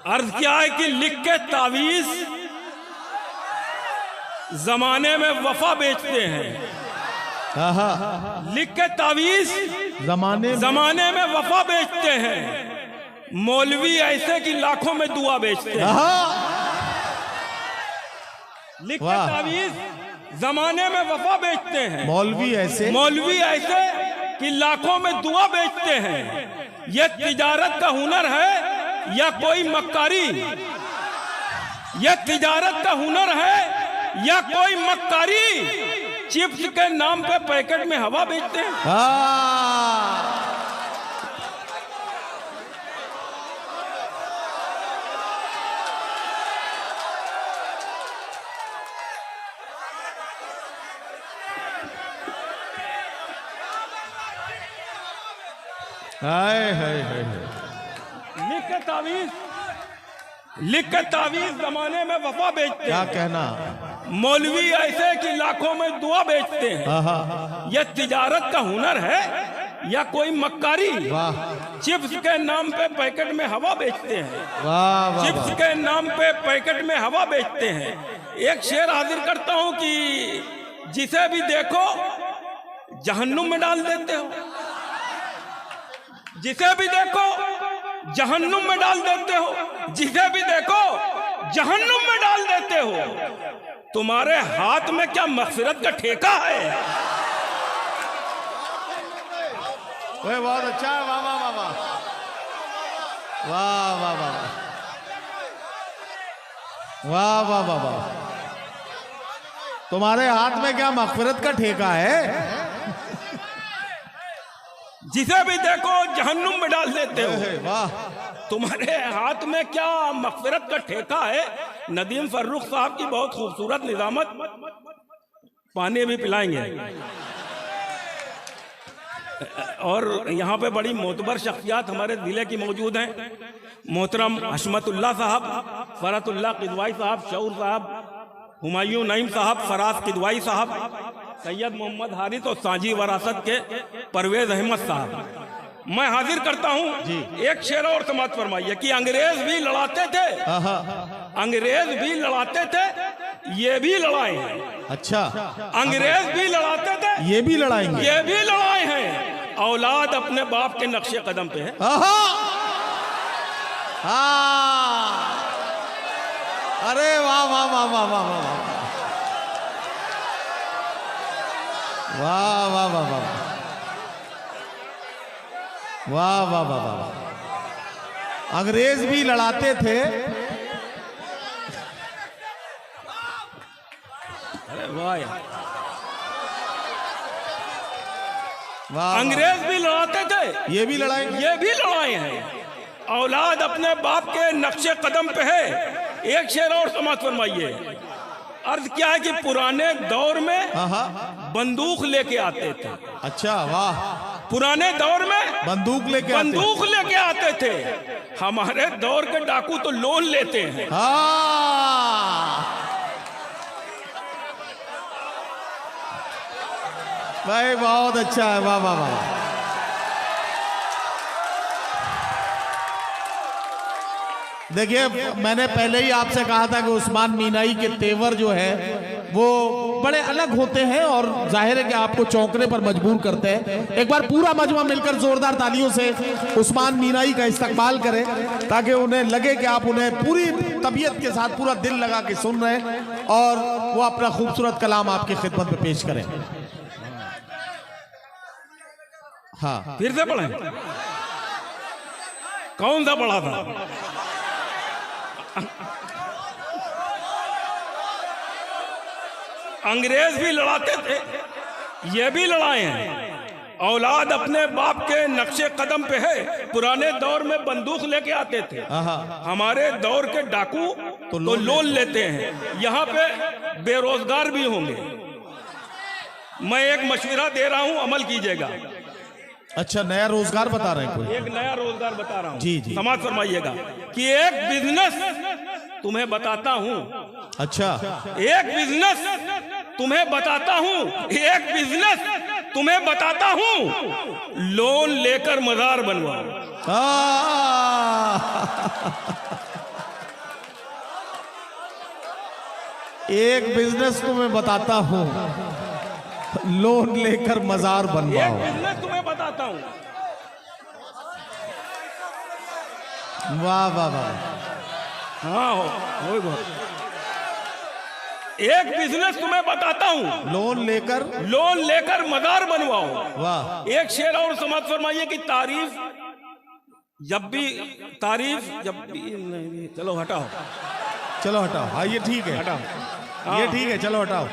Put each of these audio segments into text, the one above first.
अर्ज क्या है कि लिख के तावीज जमाने में वफा बेचते हैं। लिख के तावीज जमाने में वफा बेचते हैं। मौलवी ऐसे कि लाखों में दुआ बेचते हैं। लिख के तावीज जमाने में वफा बेचते हैं। मौलवी ऐसे कि लाखों में दुआ बेचते हैं। यह तिजारत का हुनर है या कोई मक्कारी? यह तिजारत का हुनर है या कोई मक्कारी? चिप्स के नाम पे पैकेट में हवा बेचते हैं। लिख के तावीज जमाने में वफा बेचते हैं। क्या कहना? मौलवी ऐसे कि लाखों में दुआ बेचते हैं। यह तिजारत का हुनर है या कोई मक्कारी? चिप्स के नाम पे पैकेट में हवा बेचते हैं। चिप्स के नाम पे पैकेट में हवा बेचते हैं। एक शेर हाजिर करता हूं कि जिसे भी देखो जहन्नुम में डाल देते हो। जिसे भी देखो जहन्नुम में डाल देते हो। जिसे भी देखो जहन्नुम में डाल देते हो। तुम्हारे हाथ में क्या मगफिरत का ठेका है? ओए बहुत अच्छा है। वाह वाह वाह वाह वाह वाह वाह वाह वाह वाह वाह। तुम्हारे हाथ में क्या मगफिरत का ठेका है? जिसे भी देखो जहन्नुम में डाल देते हो। वाह। तुम्हारे हाथ में क्या मगफिरत का ठेका है? नदीम फर्रुख साहब की बहुत खूबसूरत निजामत। पानी भी पिलाएंगे। और यहाँ पे बड़ी मोतबर शख्सियात हमारे जिले की मौजूद हैं। मोहतरम हशमतुल्लाह साहब, फरतुल्लाह किदवाई साहब, शऊर साहब, हुमायूं नईम साहब, फराज किदवाई साहब, सैयद मोहम्मद हारिस और साजी वरासत के परवेज अहमद साहब। मैं हाजिर करता हूँ एक शेर और समाप्त फरमाइए कि अंग्रेज भी लड़ाते थे। अंग्रेज भी लड़ाते थे, ये भी लड़ाए हैं। अच्छा। अंग्रेज भी लड़ाते थे, ये भी लड़ाएंगे। ये भी लड़ाए हैं। औलाद अपने बाप के नक्शे कदम पे है। अरे वाह वाह वाह वाह वाह वाह वाह वाह वाह वाह वाह वाह वाह वाह। अंग्रेज भी लड़ाते थे। अरे वाह यार। वाह। अंग्रेज भी लड़ाते थे, ये भी लड़ाएंगे। ये भी लड़ाए हैं। औलाद अपने बाप के नक्शे कदम पे है। एक शेर और समाप्त फरमाइए। अर्ज क्या है कि पुराने दौर में बंदूक लेके आते थे। अच्छा वाह। पुराने दौर में बंदूक लेके आते थे। हमारे दौर के डाकू तो लोन लेते हैं। भाई बहुत अच्छा है। वाह वाह वाह। देखिए मैंने पहले ही आपसे कहा था कि उस्मान मीनाई के तेवर जो है वो बड़े अलग होते हैं और जाहिर है कि आपको चौंकने पर मजबूर करते हैं। एक बार पूरा मजमा मिलकर जोरदार तालियों से उस्मान मीनाई का इस्तकबाल करें ताकि उन्हें लगे कि आप उन्हें पूरी तबीयत के साथ पूरा दिल लगा के सुन रहे हैं और वो अपना खूबसूरत कलाम आपकी खिदमत में पेश करें। हाँ फिर से पढ़ें। कौन सा पढ़ा था? अंग्रेज भी लड़ाते थे, ये भी लड़ाए हैं। औलाद अपने बाप के नक्शे कदम पे है। पुराने दौर में बंदूक लेके आते थे। हमारे दौर के डाकू तो लोन लेते हैं। यहाँ पे बेरोजगार भी होंगे। मैं एक मशवरा दे रहा हूँ, अमल कीजिएगा। अच्छा नया रोजगार बता रहे हैं कोई? एक नया रोजगार बता रहा हूँ। जी जी। समाज फरमाइएगा कि एक बिजनेस तुम्हें बताता हूँ। अच्छा। एक बिजनेस तुम्हें बताता हूँ। एक बिजनेस तुम्हें बताता हूँ। लोन लेकर मजार बनवाओ। एक बिजनेस तुम्हें बताता हूँ, लोन लेकर मजार एक बनवाओ। बिजनेस तुम्हें बताता हूँ। वाह वाह वाह। हाँ हो एक बिजनेस तुम्हें बताता हूँ, लोन लेकर मजार बनवाओ। वाह। एक शेर और समाप्त फरमाइए कि तारीफ जब भी नहीं, चलो हटाओ हाँ ये ठीक है, हटाओ। ये ठीक है, चलो हटाओ।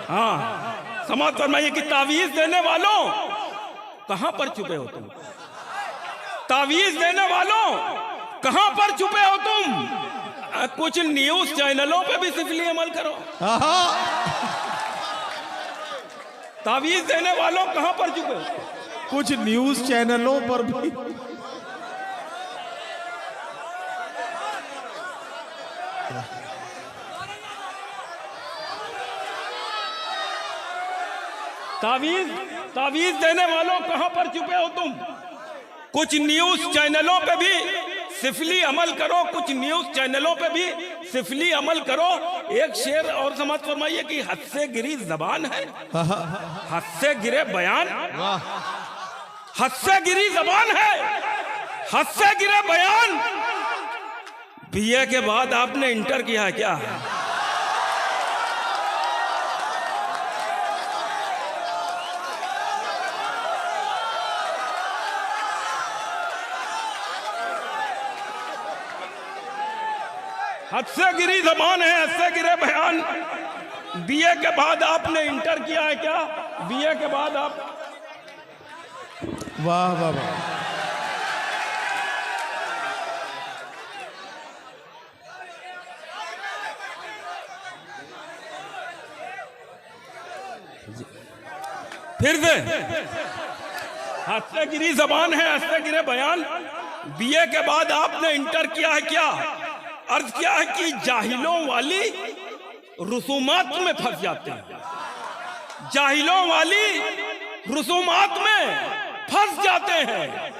हाँ समाप्त फरमाइए कि तावीज देने वालों कहां पर छुपे हो तुम? तावीज देने वालों कहां पर छुपे हो तुम? कुछ न्यूज चैनलों पे भी सिफली अमल करो। तावीज देने वालों कहां पर छुपे हो? कुछ न्यूज चैनलों पर भी। तावीज देने वालों कहां पर छुपे हो तुम? कुछ न्यूज चैनलों पे भी सिफली अमल करो, कुछ न्यूज चैनलों पे भी सिफली अमल करो। एक शेर और समझ फरमाइए कि हद से गिरी जबान है, हद से गिरे बयान, हद से गिरी जबान है, हद से गिरे बयान। बीए के बाद आपने इंटर किया है क्या? हद से गिरी जबान है, हद से गिरे बयान। बीए के बाद आपने इंटर किया है क्या? बीए के बाद आप वाह वाह वाह। फिर से हद से गिरी जबान है, हद से गिरे बयान। बीए के बाद आपने इंटर किया है क्या? अर्ज क्या है कि जाहिलों वाली रसूमात में फंस जाते हैं, जाहिलों वाली रसूमात में फंस जाते हैं।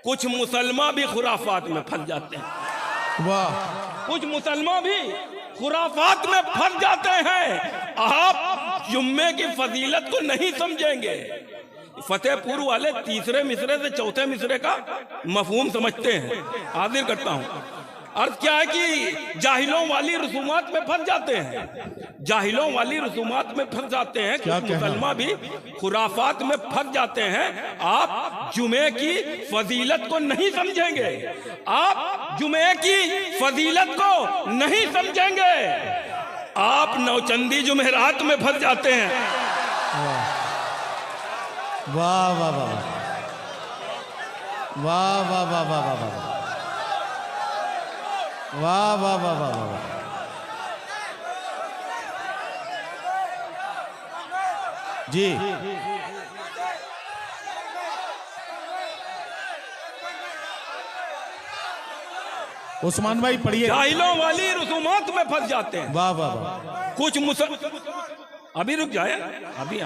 कुछ मुसलमान भी खुराफात में फंस जाते हैं। वाह। कुछ मुसलमान भी खुराफात में फंस जाते हैं। आप जुम्मे की फजीलत को नहीं समझेंगे। फतेहपुर वाले तीसरे मिसरे से चौथे मिसरे का मफहूम समझते हैं। हाजिर करता हूं। अर्थ क्या है कि जाहिलों वाली रसूमात में फंस जाते हैं, जाहिलों वाली रसूमात में फंस जाते हैं। कुछ मुसलमान भी खुराफात में फंस जाते हैं। आप जुमे की फजीलत को नहीं समझेंगे, आप जुमे की फजीलत को नहीं समझेंगे। आप नौचंदी जुमेरात में फंस जाते हैं। वाह वाह वाह वाह वाह वाह वाह वाह वाह वाह वाह वाह वाह वाह वाह। जी उस्मान भाई पढ़िए। जाहिलों वाली रसूमात में फंस जाते हैं। वाह वाह वाह। कुछ अभी रुक जाए, अभी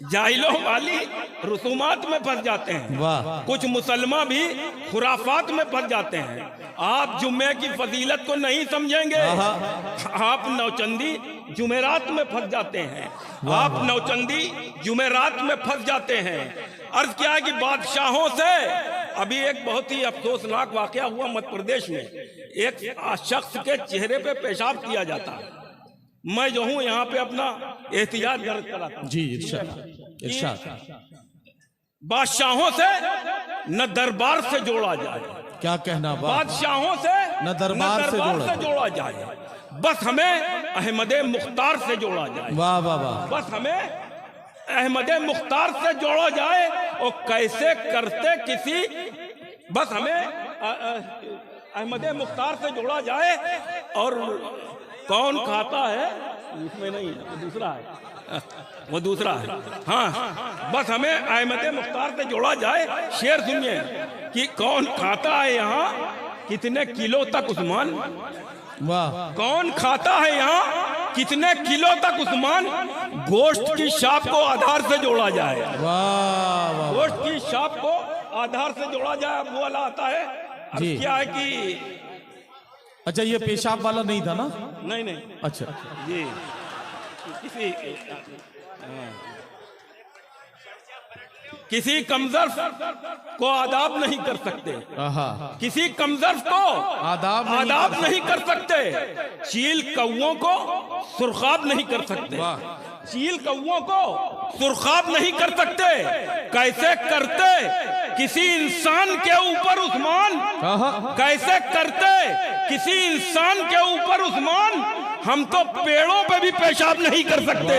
जाहिलों वाली रसूमात में फंस जाते हैं। वाह। कुछ मुसलमान भी खुराफात में फंस जाते हैं। आप जुम्मे की फजीलत को नहीं समझेंगे। आप नौचंदी जुमेरात में फंस जाते हैं। आप नौचंदी जुमेरात में फंस जाते हैं। अर्ज क्या है कि बादशाहों से अभी एक बहुत ही अफसोसनाक वाकया हुआ मध्य प्रदेश में। एक शख्स के चेहरे पे पेशाब किया जाता है। मैं जो हूं यहाँ पे अपना एहतियात दर्ज कराता हूं। जी इरशाद। बादशाहों से न दरबार से जोड़ा जाए। क्या कहना? बादशाहों से न दरबार से जोड़ा जाए। बस हमें अहमद मुख्तार से जोड़ा जाए। वाह वाह वाह। बस हमें अहमद मुख्तार से जोड़ा जाए। और कैसे करते किसी, बस हमें अहमद मुख्तार से जोड़ा जाए। और कौन खाता है इसमें नहीं, दूसरा है, वो दूसरा है। हाँ, बस हमें अहमद मुख्तार से जोड़ा जाए। शेर सुनिए कि कौन खाता है यहाँ कितने किलो तक उस्मान। वाह। कौन खाता है यहाँ कितने किलो तक उस्मान। गोश्त की शाप को आधार से जोड़ा जाए। वाह वाह। गोश्त की शाप को आधार से जोड़ा जाए। वो वाला आता है। जी। क्या है कि अच्छा, ये पेशाब वाला नहीं था ना? नहीं नहीं, अच्छा, ये किसी किसी कमजर्फ को आदाब नहीं कर सकते, किसी कमजर्फ को आदाब नहीं कर सकते, चील कौओं को सुरखाब नहीं कर सकते, चील कौओं को सुरखाब नहीं कर सकते। कैसे करते किसी इंसान के ऊपर उस्मान, कैसे करते किसी इंसान के ऊपर उस्मान, हम तो पेड़ों पे भी पेशाब नहीं कर सकते।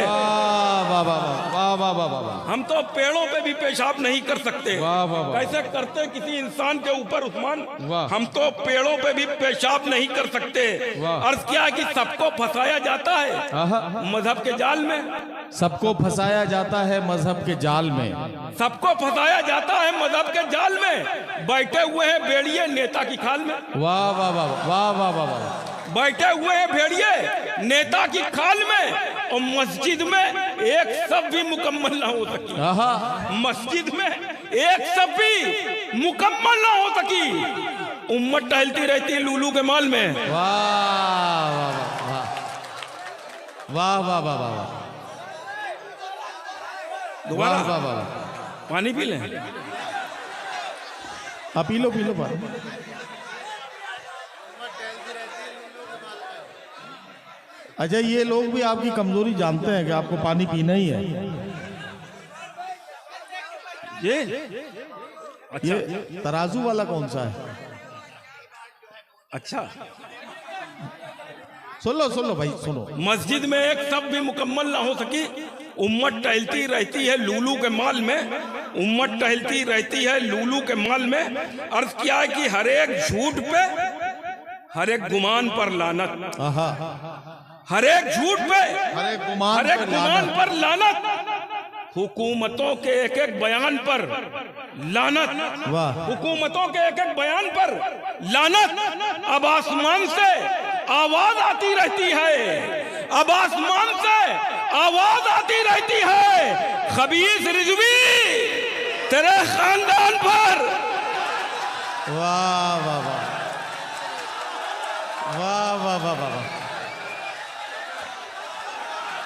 हम तो पेड़ों पे भी पेशाब नहीं कर सकते। कैसे करते किसी इंसान के ऊपर उस्मान, हम तो पेड़ों पे भी पेशाब नहीं कर सकते। अर्ज किया कि सबको फंसाया जाता है मजहब के जाल में, सबको फंसाया जाता है मजहब के जाल में, सबको फंसाया जाता है मजहब के जाल में। बैठे हुए हैं भेड़िए नेता की खाल में, वाह वाह वाह वाह वाह वाह वाह, बैठे हुए हैं भेड़िए नेता की खाल में। और मस्जिद में एक सब भी मुकम्मल ना हो सकी, मस्जिद में एक सब भी मुकम्मल ना हो सकी। उम्मत टहलती रहती है लूलू के माल में। वाह वाह वाह वाह वाह, दोबारा वाह वाह, पानी पी लें। आप पी लो पानी। अच्छा, ये लोग भी आपकी कमजोरी जानते हैं कि आपको पानी पीना ही है। ये अच्छा, ये तराजू वाला कौन सा है? अच्छा, सुन लो भाई, सुनो। मस्जिद में एक सब भी मुकम्मल ना हो सकी। उम्मत टहलती रहती है लूलू के माल में, उम्मत टहलती रहती है लूलू के माल में। अर्ज किया है कि हर एक झूठ पे, हर एक गुमान पर लानत, हर एक झूठ पे, हर एक गुमान पर लानत, हुकूमतों के एक एक बयान पर लानत, हुकूमतों के एक एक बयान पर लानत। अब आसमान से आवाज आती रहती है, अब आसमान से आवाज आती रहती है, खबीस रिजवी तेरे खानदान पर। वाह वाह वाह वाह वाह वाह वाह।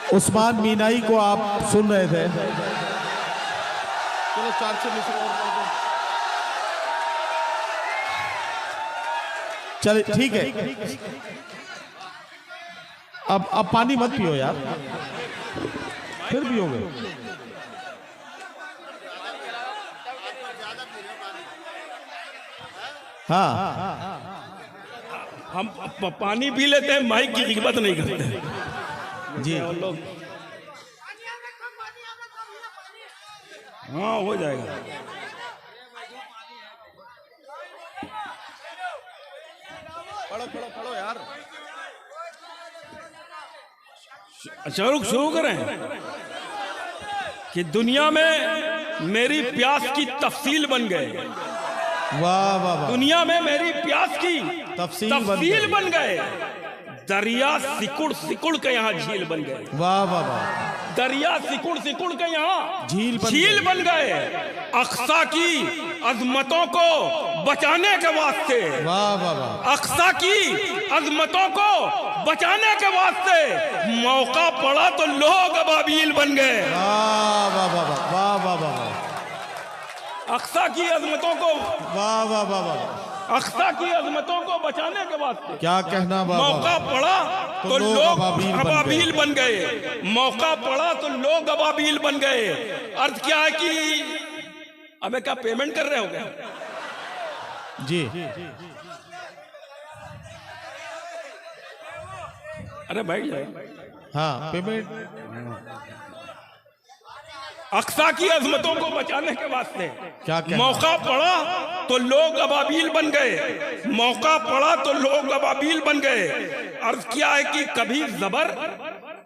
उस्मान मीनाई को आप सुन रहे थे। चलो 400 मिसर और कर दो। चलिए ठीक है, अब पानी मत पियो यार, फिर पियोगे। हाँ, हम पानी पी लेते हैं, माइक की कीमत नहीं करते जी। लोग हाँ, हो जाएगा। पढ़ो यार। शुरू करें कि दुनिया में मेरी प्यास की तफसील बन गए। वाह वाह वाह, दुनिया में मेरी प्यास की तफसील बन गए। दरिया सिकुड़ सिकुड़ के यहाँ झील बन गए। वाह वाह वाह, दरिया सिकुड़ सिकुड़ के यहाँ झील बन गए। अक्सा की अजमतों को बचाने के वास्ते, वाह वाह वाह, अक्सा की अजमतों को बचाने के वास्ते मौका पड़ा तो लोग अबाबील बन गए। वाह वाह वाह वाह वाह वाह वाह, अक्सा की अजमतों को, वाह वाह वाह वाह, अक्सा की अजमतों को बचाने के वास्ते क्या कहना बाबा। मौका पड़ा तो लोग अबाबील बन गए। मौका पड़ा तो लोग अबाबील बन गए। अर्थ क्या है कि अबे क्या पेमेंट कर रहे हो क्या? जी, अरे बैठ जाए। हाँ, पेमेंट। अक्सा की अजमतों को बचाने के वास्ते क्या मौका पड़ा तो लोग अबाबील बन गए। मौका पड़ा तो लोग अबाबील बन गए। अर्ज किया है कि कभी जबर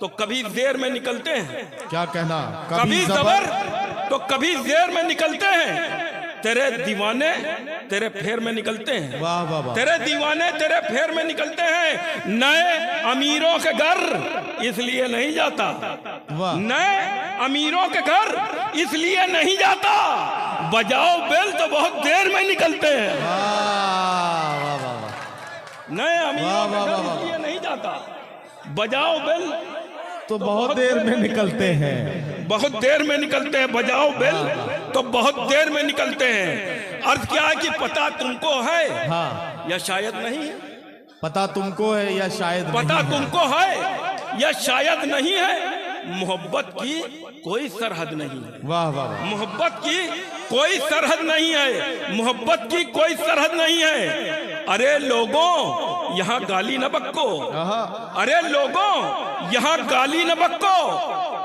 तो कभी जेर में निकलते हैं। क्या कहना, कभी जबर तो कभी जेर में निकलते हैं। तेरे दीवाने तेरे फेर में निकलते हैं। वाह वाह वाह, तेरे दीवाने तेरे फेर में निकलते हैं। नए अमीरों के घर इसलिए नहीं जाता, नए अमीरों के घर इसलिए नहीं जाता। बजाओ बेल तो बहुत देर में निकलते हैं। वाह वाह वाह, नए अमीरों के घर इसलिए नहीं जाता। बजाओ बेल तो बहुत देर में निकलते हैं, बहुत देर में निकलते हैं, बजाओ बेल तो बहुत देर में निकलते हैं। अर्थ क्या है कि पता तुमको है हाँ, या शायद नहीं है, पता तुमको है या शायद पता नहीं है। तुमको है या शायद नहीं है। मोहब्बत की कोई सरहद नहीं है, वाह वाह वाह। मोहब्बत की कोई सरहद नहीं है, मोहब्बत की कोई सरहद नहीं है। अरे लोगों यहाँ गाली न बक्को, अरे लोगों यहाँ गाली न बक्को,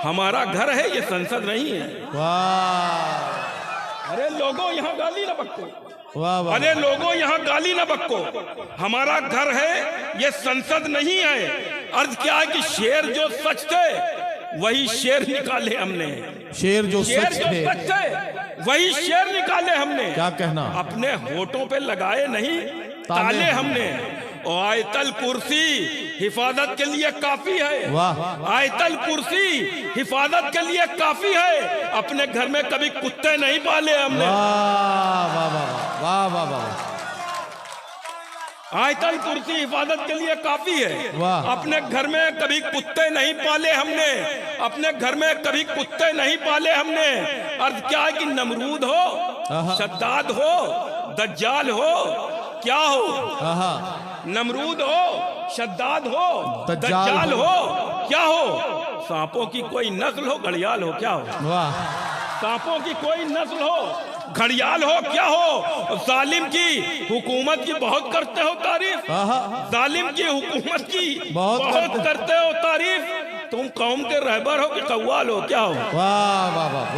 हमारा घर है ये संसद नहीं है। वाह, अरे लोगों यहाँ गाली न बक्को, वाह वाह। अरे लोगों यहाँ गाली न बक्को, हमारा घर है ये संसद नहीं है। अर्थ क्या है कि शेर जो सच थे वही शेर निकाले हमने, शेर जो शेर सच जो थे, सच थे वही शेर निकाले हमने। क्या कहना, अपने होठों पे लगाए नहीं ताले हमने। और आयतल कुर्सी हिफाजत के लिए काफी है, वाह। आयतल कुर्सी हिफाजत के लिए काफी है। अपने घर में कभी कुत्ते नहीं पाले हमने। वाह वाह वाह वाह वाह वाह। आयतल कुर्सी हिफाजत के लिए काफी है। वाह। अपने घर में कभी कुत्ते नहीं पाले हमने, अपने घर में कभी कुत्ते नहीं पाले हमने। अर्थ क्या है कि नमरूद हो, शद्दाद हो, दज्जाल हो, क्या हो, नमरूद हो, शद्दाद हो, दज्जाल हो, क्या हो, सांपों की कोई नस्ल हो, घड़ियाल हो, क्या हो, वाह। सांपों की कोई नस्ल हो, घड़ियाल हो, क्या हो। जालिम की हुकूमत की बहुत करते हो तारीफ, जालिम की हुकूमत की बहुत करते हो तारीफ। तुम कौम के रहबर हो कि कव्वाल हो, क्या हो। वाह वाह वाह।